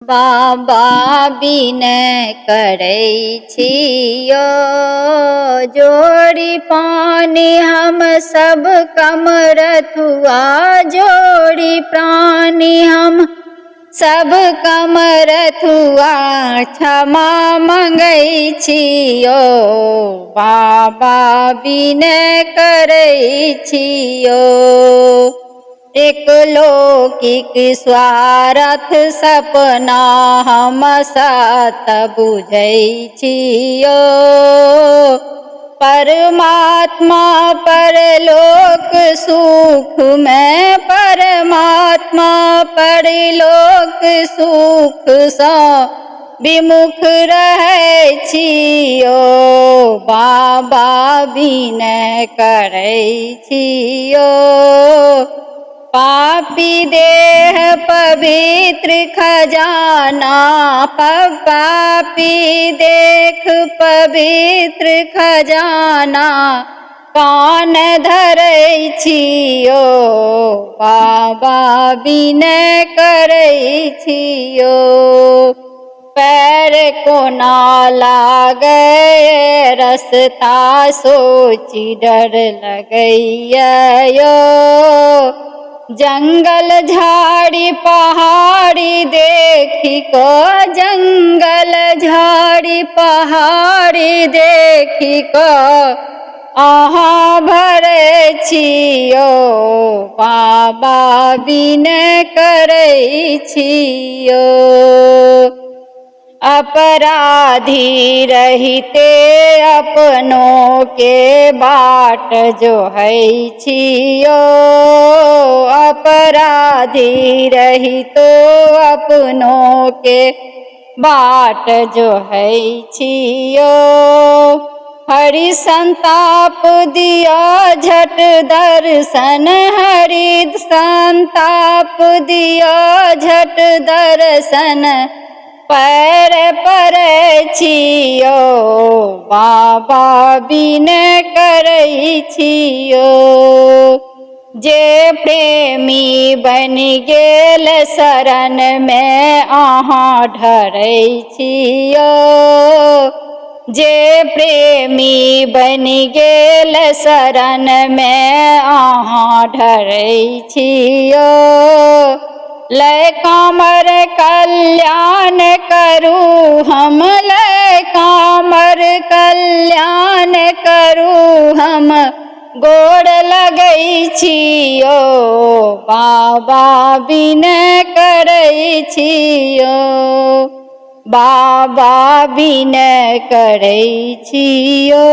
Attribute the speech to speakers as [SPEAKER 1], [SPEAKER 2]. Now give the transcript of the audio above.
[SPEAKER 1] बाबा बिनय करै छियो जोड़ी पानी हम सब कमरथुआ जोड़ी प्राणी हम सब कमरथुआ क्षमा मंगै छियो बाबा बिनय करै छियो। एक लौकिक स्वार्थ सपना हम सत बुझै छियो परमात्मा परलोक सुख में परमात्मा परलोक सुख सा विमुख रहै छियो बाबा बिनय करै छियो। पापी देह पवित्र खजाना पापी देख पवित्र खजाना कान धरै छियो बाबा बिनय करै छियो। पैर कोना लागै रस्ता सोची डर लगैया जंगल झाड़ी पहाड़ी देखी को जंगल झाड़ी पहाड़ी देखी को अहाँ भरै छियो बाबा बिनय करै छियो। अपराधी रहिते अपनों के बाट जोहै छियो अपराधी रहितो अपनों के बाट जोहै छियो। हरि संताप दिया झट दर्शन हरि संताप दिया झट दर्शन पैर परै छियो बाबा बिनय करै छियो। जे प्रेमी बनि गेल शरण में अहाँ ढरै छियो जे प्रेमी बनि गेल शरण में अहाँ ढरै छियो। लय कामर कल्याण करू हम लय कामर कल्याण करू हम गोड़ लगै छियो बाबा बिनय करै छियो बाबा बिनय करै छियो।